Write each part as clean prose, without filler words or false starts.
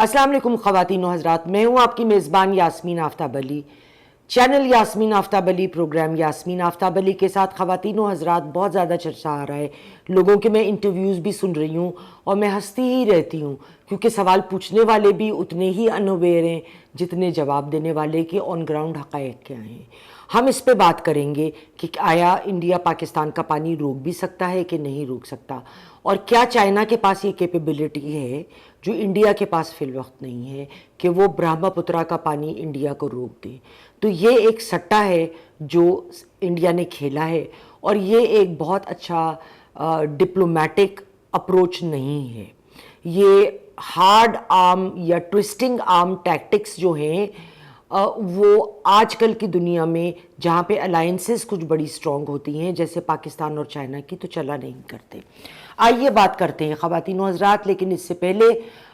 السلام علیکم خواتین و حضرات، میں ہوں آپ کی میزبان یاسمین آفتاب علی۔ چینل یاسمین آفتاب علی، پروگرام یاسمین آفتاب علی کے ساتھ خواتین و حضرات بہت زیادہ چرچا آ رہا ہے۔ لوگوں کے میں انٹرویوز بھی سن رہی ہوں اور میں ہنستی ہی رہتی ہوں، کیونکہ سوال پوچھنے والے بھی اتنے ہی انویئر ہیں جتنے جواب دینے والے کہ آن گراؤنڈ حقائق کیا ہیں۔ ہم اس پہ بات کریں گے کہ آیا انڈیا پاکستان کا پانی روک بھی سکتا ہے کہ نہیں روک سکتا، اور کیا چائنا کے پاس یہ کیپیبلٹی ہے جو انڈیا کے پاس فی الوقت نہیں ہے کہ وہ برہما پترا کا پانی انڈیا کو روک دے۔ تو یہ ایک سٹہ ہے جو انڈیا نے کھیلا ہے، اور یہ ایک بہت اچھا ڈپلومیٹک اپروچ نہیں ہے۔ یہ ہارڈ آرم یا ٹوسٹنگ آرم ٹیکٹکس جو ہیں وہ آج کل کی دنیا میں جہاں پہ الائنسز کچھ بڑی سٹرونگ ہوتی ہیں جیسے پاکستان اور چائنا کی، تو چلا نہیں کرتے۔ آئیے بات کرتے ہیں خواتین و حضرات، لیکن اس سے پہلے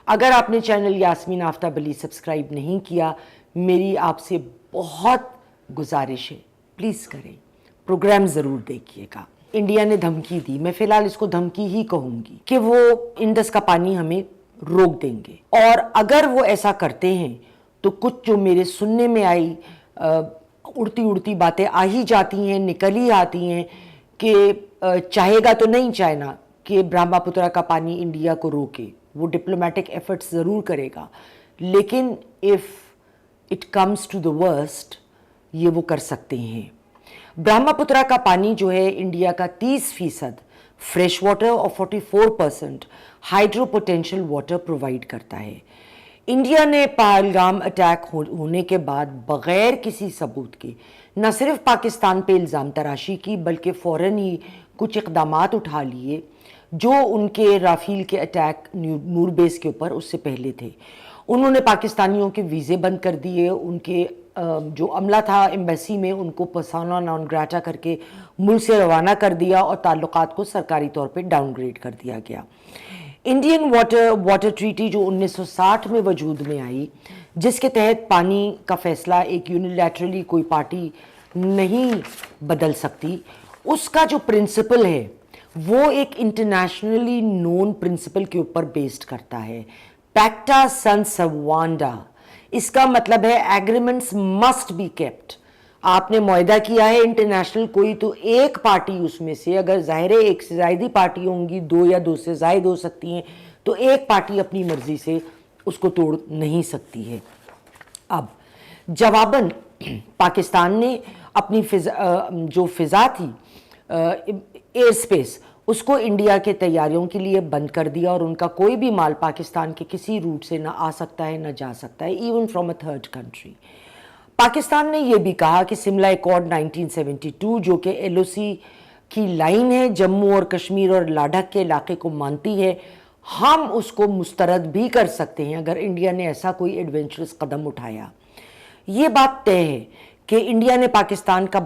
اگر آپ نے چینل یاسمین آفتاب علی سبسکرائب نہیں کیا، میری آپ سے بہت گزارش ہے، پلیز کریں، پروگرام ضرور دیکھیے گا۔ انڈیا نے دھمکی دی، میں فی الحال اس کو دھمکی ہی کہوں گی، کہ وہ انڈس کا پانی ہمیں روک دیں گے، اور اگر وہ ایسا کرتے ہیں تو کچھ جو میرے سننے میں آئی اڑتی اڑتی باتیں آ ہی جاتی ہیں، نکل ہی آتی ہیں کہ چاہے گا تو نہیں چائنا کہ برہما پترا کا پانی انڈیا کو روکے، وہ ڈپلومیٹک ایفرٹس ضرور کرے گا، لیکن if it comes to the worst یہ وہ کر سکتے ہیں۔ برہما پترا کا پانی جو ہے انڈیا کا 30% فریش واٹر اور 44% ہائیڈرو پوٹینشل واٹر پرووائڈ کرتا ہے۔ انڈیا نے پہلگام اٹیک ہونے کے بعد بغیر کسی ثبوت کے نہ صرف پاکستان پہ الزام تراشی کی، بلکہ فوراً ہی کچھ اقدامات اٹھا لیے جو ان کے رافیل کے اٹیک نور بیس کے اوپر اس سے پہلے تھے۔ انہوں نے پاکستانیوں کے ویزے بند کر دیے، ان کے جو عملہ تھا ایمبیسی میں ان کو پرسونا نان گراٹا کر کے ملک سے روانہ کر دیا، اور تعلقات کو سرکاری طور پہ ڈاؤن گریڈ کر دیا گیا۔ انڈین واٹر ٹریٹی جو 1960 میں وجود میں آئی، جس کے تحت پانی کا فیصلہ ایک یونیلیٹرلی کوئی پارٹی نہیں بدل سکتی، اس کا جو پرنسپل ہے وہ ایک انٹرنیشنلی نون پرنسپل کے اوپر بیسڈ کرتا ہے، پیکٹا سن سوانڈا۔ اس کا مطلب ہے ایگریمنٹس مسٹ بی کیپٹ۔ آپ نے معاہدہ کیا ہے انٹرنیشنل کوئی، تو ایک پارٹی اس میں سے، اگر ظاہر ہے ایک سے زائد پارٹی ہوں گی، 2 یا 2 سے زائد ہو سکتی ہیں، تو ایک پارٹی اپنی مرضی سے اس کو توڑ نہیں سکتی ہے۔ اب جواباً پاکستان نے اپنی جو فضا تھی، ایئر سپیس، اس کو انڈیا کے طیاروں کے لیے بند کر دیا، اور ان کا کوئی بھی مال پاکستان کے کسی روٹ سے نہ آ سکتا ہے نہ جا سکتا ہے، even from a third country. Pakistan نے یہ بھی کہا کہ سملہ ایکارڈ 1972 جو کہ ایل او سی کی لائن ہے، جموں اور کشمیر اور لاداخ کے علاقے کو مانتی ہے، ہم اس کو مسترد بھی کر سکتے ہیں اگر انڈیا نے ایسا کوئی ایڈونچرس قدم اٹھایا۔ یہ بات طے ہے کہ انڈیا نے پاکستان کا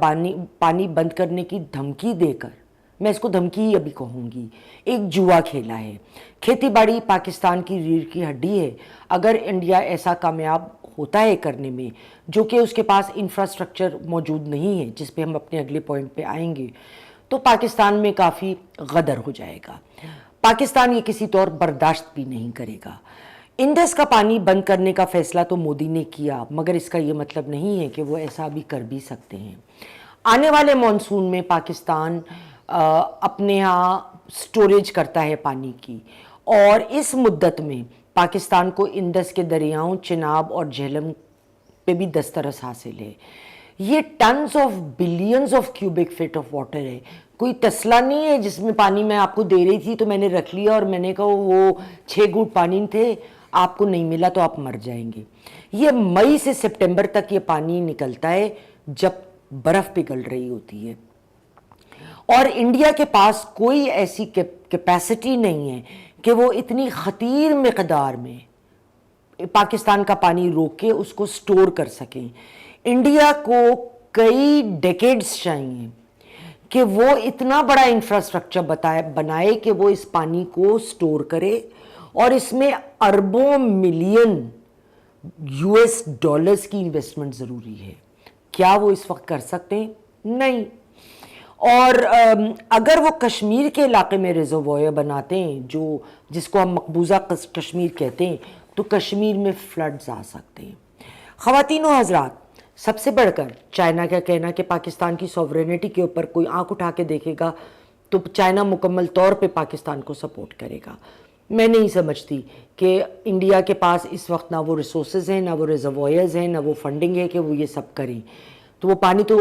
پانی بند کرنے کی دھمکی دے کر، میں اس کو دھمکی ہی ابھی کہوں گی، ایک جوا کھیلا ہے۔ کھیتی باڑی پاکستان کی ریڑھ کی ہڈی ہے، اگر انڈیا ایسا کامیاب ہوتا ہے کرنے میں، جو کہ اس کے پاس انفراسٹرکچر موجود نہیں ہے، جس پہ ہم اپنے اگلے پوائنٹ پہ آئیں گے، تو پاکستان میں کافی غدر ہو جائے گا۔ پاکستان یہ کسی طور برداشت بھی نہیں کرے گا۔ انڈس کا پانی بند کرنے کا فیصلہ تو مودی نے کیا، مگر اس کا یہ مطلب نہیں ہے کہ وہ ایسا بھی کر بھی سکتے ہیں۔ آنے والے مانسون میں پاکستان اپنے ہاں سٹوریج کرتا ہے پانی کی، اور اس مدت میں پاکستان کو انڈس کے دریاؤں چناب اور جہلم پہ بھی دسترس حاصل ہے۔ یہ tons of billions of cubic feet of water ہے، کوئی تسلا نہیں ہے جس میں پانی میں آپ کو دے رہی تھی تو میں نے رکھ لیا اور میں نے کہا وہ 6 گھونٹ پانی تھے، آپ کو نہیں ملا تو آپ مر جائیں گے۔ یہ مئی سے سپٹمبر تک یہ پانی نکلتا ہے جب برف پگھل رہی ہوتی ہے، اور انڈیا کے پاس کوئی ایسی کیپیسٹی نہیں ہے کہ وہ اتنی خطیر مقدار میں پاکستان کا پانی روک کے اس کو سٹور کر سکیں۔ انڈیا کو کئی ڈیکیڈز چاہیے کہ وہ اتنا بڑا انفراسٹرکچر بنائے کہ وہ اس پانی کو سٹور کرے، اور اس میں اربوں ملین US ڈالرز کی انویسٹمنٹ ضروری ہے۔ کیا وہ اس وقت کر سکتے ہیں؟ نہیں۔ اور اگر وہ کشمیر کے علاقے میں ریزروائر بناتے ہیں جس کو ہم مقبوضہ کشمیر کہتے ہیں، تو کشمیر میں فلڈز آ سکتے ہیں۔ خواتین و حضرات، سب سے بڑھ کر چائنا کا کہنا کہ پاکستان کی سوورینٹی کے اوپر کوئی آنکھ اٹھا کے دیکھے گا تو چائنا مکمل طور پہ پاکستان کو سپورٹ کرے گا۔ میں نہیں سمجھتی کہ انڈیا کے پاس اس وقت نہ وہ ریسورسز ہیں، نہ وہ ریزروائرز ہیں، نہ وہ فنڈنگ ہے کہ وہ یہ سب کریں، تو وہ پانی تو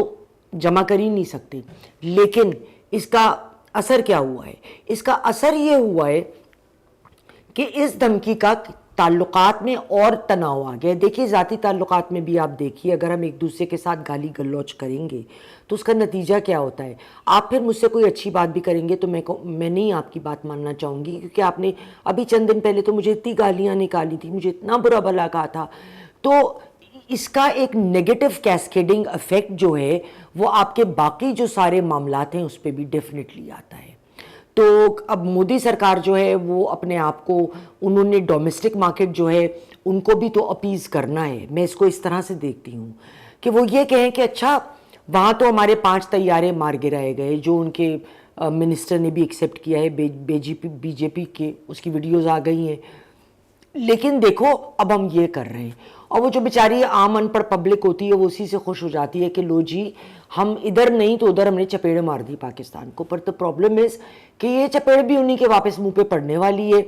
جمع کر ہی نہیں سکتے۔ لیکن اس کا اثر کیا ہوا ہے؟ اس کا اثر یہ ہوا ہے کہ اس دھمکی کا تعلقات میں اور تناؤ آ گیا۔ دیکھیے ذاتی تعلقات میں بھی آپ دیکھیے، اگر ہم ایک دوسرے کے ساتھ گالی گلوچ کریں گے تو اس کا نتیجہ کیا ہوتا ہے؟ آپ پھر مجھ سے کوئی اچھی بات بھی کریں گے تو میں نہیں آپ کی بات ماننا چاہوں گی، کیونکہ آپ نے ابھی چند دن پہلے تو مجھے اتنی گالیاں نکالی تھی، مجھے اتنا برا بھلا کہا تھا۔ تو اس کا ایک نیگیٹو کیسکیڈنگ ایفیکٹ جو ہے وہ آپ کے باقی جو سارے معاملات ہیں اس پہ بھی ڈیفینیٹلی آتا ہے۔ تو اب مودی سرکار جو ہے وہ اپنے آپ کو، انہوں نے ڈومیسٹک مارکیٹ جو ہے ان کو بھی تو اپیز کرنا ہے۔ میں اس کو اس طرح سے دیکھتی ہوں کہ وہ یہ کہیں کہ اچھا وہاں تو ہمارے 5 طیارے مار گرائے گئے، جو ان کے منسٹر نے بھی ایکسیپٹ کیا ہے، بی جے پی کے اس کی ویڈیوز آ گئی ہیں، لیکن دیکھو اب ہم یہ کر رہے ہیں۔ اور وہ جو بیچاری عام ان پڑھ پبلک ہوتی ہے وہ اسی سے خوش ہو جاتی ہے کہ لو جی ہم ادھر نہیں تو ادھر ہم نے چپیڑ مار دی پاکستان کو۔ پر تو پرابلم از کہ یہ چپیڑ بھی انہی کے واپس منہ پہ پڑنے والی ہے،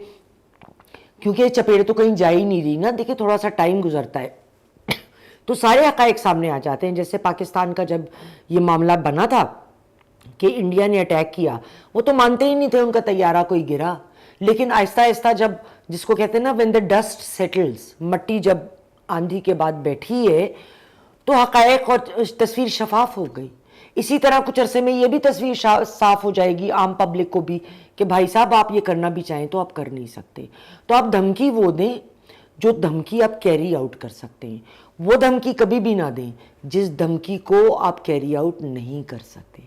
کیونکہ یہ چپیڑ تو کہیں جا ہی نہیں رہی نا۔ دیکھیں تھوڑا سا ٹائم گزرتا ہے تو سارے حقائق سامنے آ جاتے ہیں۔ جیسے پاکستان کا جب یہ معاملہ بنا تھا کہ انڈیا نے اٹیک کیا، وہ تو مانتے ہی نہیں تھے ان کا طیارہ کوئی گرا، لیکن آہستہ آہستہ جب، جس کو کہتے ہیں نا when the dust settles، مٹی جب آندھی کے بعد بیٹھی ہے تو حقائق اور تصویر شفاف ہو گئی۔ اسی طرح کچھ عرصے میں یہ بھی تصویر صاف ہو جائے گی عام پبلک کو بھی کہ بھائی صاحب آپ یہ کرنا بھی چاہیں تو آپ کر نہیں سکتے۔ تو آپ دھمکی وہ دیں جو دھمکی آپ کیری آؤٹ کر سکتے ہیں، وہ دھمکی کبھی بھی نہ دیں جس دھمکی کو آپ کیری آؤٹ نہیں کر سکتے۔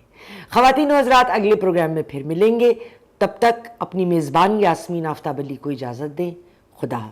خواتین و حضرات، اگلے پروگرام میں پھر ملیں گے، تب تک اپنی میزبان یاسمین آفتاب علی کو اجازت دیں۔ خدا حافظ۔